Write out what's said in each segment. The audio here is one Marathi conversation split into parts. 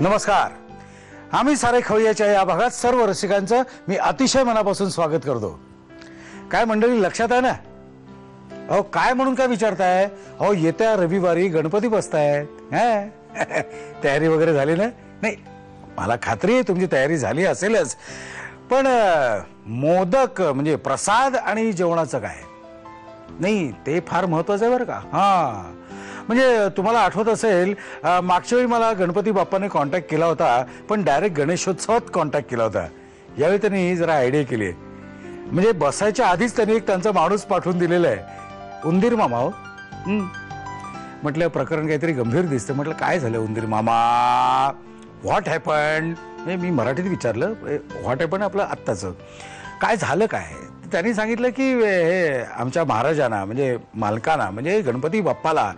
नमस्कार. आम्ही सारे खवय्याच्या या भागात सर्व रसिकांचं मी अतिशय मनापासून स्वागत करतो. काय मंडळी लक्षात आहे ना? अहो काय म्हणून काय विचारताय? अहो येत्या रविवारी गणपती बसतायत. तयारी वगैरे झाली ना? नाही, मला खात्री आहे तुमची तयारी झाली असेलच, पण मोदक म्हणजे प्रसाद आणि जेवणाचं काय? नाही, ते फार महत्वाचं आहे बरं का. हां, म्हणजे तुम्हाला आठवत असेल मागच्या वेळी मला गणपती बाप्पाने कॉन्टॅक्ट केला होता, पण डायरेक्ट गणेशोत्सवात कॉन्टॅक्ट केला होता. यावेळी त्यांनी जरा आयडिया केली आहे. म्हणजे बसायच्या आधीच त्यांनी एक त्यांचा माणूस पाठवून दिलेला आहे, उंदीर मामा. हो, म्हटलं प्रकरण काहीतरी गंभीर दिसतं. म्हटलं काय झालं उंदीर मामा, व्हॉट हॅपन? मी मराठीत विचारलं, व्हॉट हॅपन आपलं आत्ताचं काय झालं काय? त्यांनी सांगितलं की हे आमच्या महाराजांना म्हणजे मालकांना म्हणजे गणपती बाप्पाला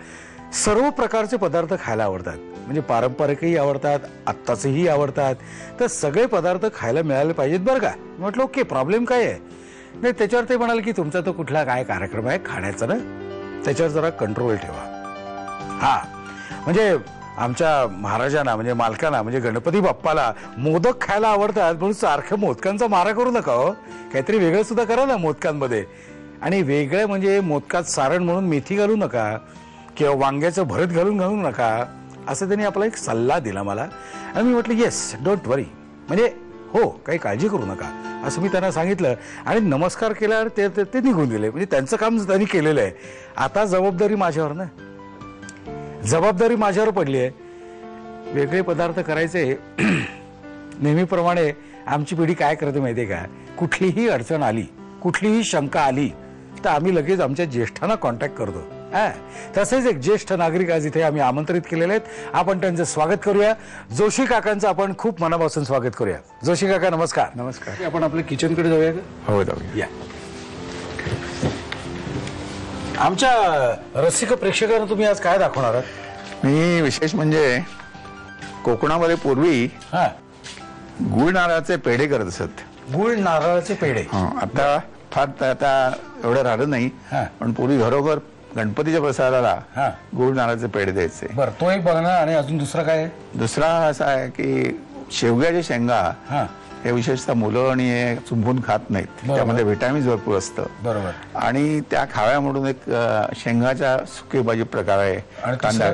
सर्व प्रकारचे पदार्थ खायला आवडतात. म्हणजे पारंपरिकही आवडतात, आत्ताचेही आवडतात. तर सगळे पदार्थ खायला मिळाले पाहिजेत बरं का. म्हटलं ओके, प्रॉब्लेम काय आहे? नाही, त्याच्यावर ते म्हणाले की तुमचा तो कुठला काय कार्यक्रम आहे खाण्याचा ना, त्याच्यावर जरा कंट्रोल ठेवा. हा, म्हणजे आमच्या महाराजांना म्हणजे मालकांना म्हणजे गणपती बाप्पाला मोदक खायला आवडतात, म्हणून सारखं मोदकांचा मारा करू नका. हो, काहीतरी वेगळं सुद्धा करा ना मोदकांमध्ये. आणि वेगळं म्हणजे मोदकात सारण म्हणून मेथी घालू नका किंवा वांग्याचं भरत घालू नका, असं त्यांनी आपला एक सल्ला दिला मला. आणि मी म्हटलं येस, डोंट वरी, म्हणजे हो, काही काळजी करू नका असं मी त्यांना सांगितलं. आणि नमस्कार केल्यावर ते निघून गेले. म्हणजे त्यांचं काम त्यांनी केलेलं आहे. आता जबाबदारी माझ्यावर ना, जबाबदारी माझ्यावर पडली आहे. वेगळे पदार्थ करायचे. नेहमीप्रमाणे आमची पिढी काय करते माहिती आहे का? कुठलीही अडचण आली, कुठलीही शंका आली तर आम्ही लगेच आमच्या ज्येष्ठांना कॉन्टॅक्ट करतो. तसेच एक ज्येष्ठ नागरिक आज इथे आम्ही आमंत्रित केलेले आहेत. आपण त्यांचं स्वागत करूया. जोशी काकांचं आपण खूप मनापासून स्वागत करूया. जोशी काका नमस्कार. नमस्कार. आपण आपल्या किचनकडे जाऊया का? हो, जाऊया. या. आमच्या रसिक प्रेक्षकांना तुम्ही आज काय दाखवणार आहात? मी विशेष म्हणजे कोकणामध्ये पूर्वी गुळ नारळाचे पेढे करत असत. गुळ नारळाचे पेढे. आता फार आता एवढं राहिलं नाही, पण पूर्वी घरोघर गणपतीच्या प्रसादाला गुळ नारळाचे पेढे द्यायचे. बरं, तो एक बघा ना. आणि अजून दुसरा काय आहे? दुसरा असा आहे की शेवग्याच्या शेंगा. हे विशेषतः मुलं आणि हे चुंबून खात नाहीत. त्यामध्ये व्हिटॅमिन्स भरपूर असतं. बरोबर. आणि त्या खाव्या म्हणून एक शेंगाच्या सुकी भाजी प्रकार आहे. कांदा.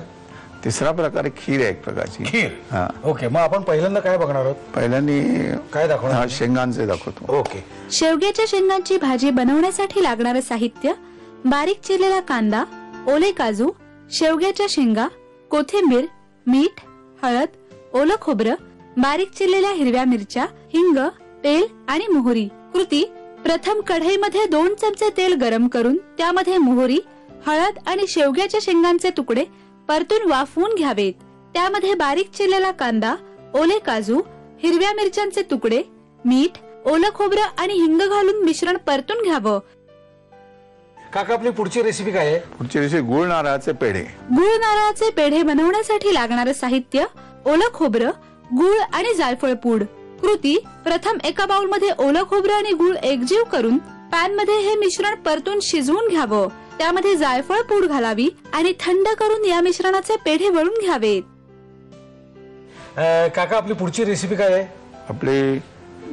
तिसरा प्रकार खीर आहे, एक प्रकारची खीर. ओके, मग आपण पहिल्यांदा काय बघणार आहोत? पहिल्यांदा काय दाखवणार? शेंगांचे दाखवतो. ओके. शेवग्याच्या शेंगांची भाजी बनवण्यासाठी लागणारं साहित्य: बारीक चिरलेला कांदा, ओले काजू, शेवग्याच्या शेंगा, कोथिंबीर, मीठ, हळद, ओलं खोबरं, बारीक चिरलेल्या हिरव्या मिरच्या, हिंग, तेल आणि मोहरी. कृती: प्रथम कढईमध्ये 2 चमचे तेल गरम करून त्यामध्ये मोहरी, हळद आणि शेवग्याच्या शेंगांचे तुकडे परतून वाफवून घ्यावेत. त्यामध्ये बारीक चिरलेला कांदा, ओले काजू, हिरव्या मिरच्यांचे तुकडे, मीठ, ओलं खोबरं आणि हिंग घालून मिश्रण परतून घ्यावं. काका, आपली पुढची रेसिपी काय आहे? पुढची रेसिपी गुळ नारळाचे पेढे. गुळ नारळाचे पेढे बनवण्यासाठी लागणारं साहित्य: ओलं खोबरं, गुळ आणि जायफळ पूड. कृती: प्रथम एका बाउलमध्ये ओलं खोबरं आणि गुळ एकजीव करून पॅन मध्ये हे मिश्रण परतून शिजवून घ्यावं. त्यामध्ये जायफळ पूड घालावी आणि थंड करून या मिश्रणाचे पेढे वळून घ्यावेत. काका, आपली पुढची रेसिपी काय आहे? आपली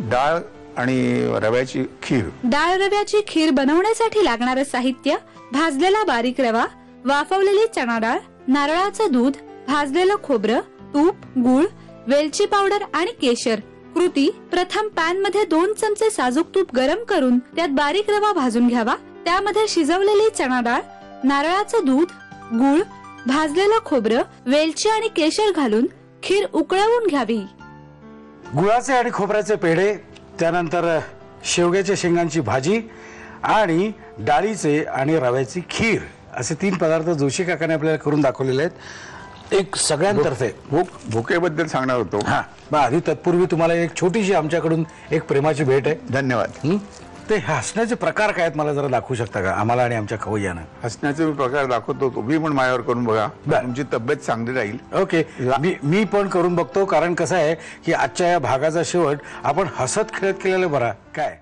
डाळ आणि रव्याची खीर. डाळ रव्याची खीर बनवण्यासाठी लागणारं साहित्य: भाजलेला बारीक रवा, वाफवलेली चणा डाळ, नारळाचं दूध, भाजलेलं खोबरं, तूप, गूळ, वेलची पावडर आणि केशर. कृती: प्रथम पॅन मध्ये 2 चमचे साजूक तूप गरम करून त्यात बारीक रवा भाजून घ्यावा. त्यामध्ये शिजवलेली चणा डाळ, नारळाचं दूध, गूळ, भाजलेलं खोबरं, वेलची आणि केशर घालून खीर उकळवून घ्यावी. गुळाचे आणि खोबऱ्याचे पेढे, त्यानंतर शेवग्याच्या शेंगांची भाजी आणि डाळीचे आणि रव्याची खीर, असे 3 पदार्थ जोशी काकाने आपल्याला करून दाखवलेले आहेत. एक सगळ्यांतर्फे भुकेबद्दल सांगणार होतो. आधी तत्पूर्वी तुम्हाला एक छोटीशी आमच्याकडून एक प्रेमाची भेट आहे. धन्यवाद. ते हसण्याचे प्रकार काय आहेत मला जरा दाखवू शकता का आम्हाला आणि आमच्या खवय्यांना? हसण्याचे प्रकार दाखवतो, तुम्ही पण माझ्यावर करून बघा, तुमची तब्येत चांगली राहील. ओके, मी पण करून बघतो. कारण कसं आहे की आजच्या या भागाचा शेवट आपण हसत खेळत केलेलं बरा काय.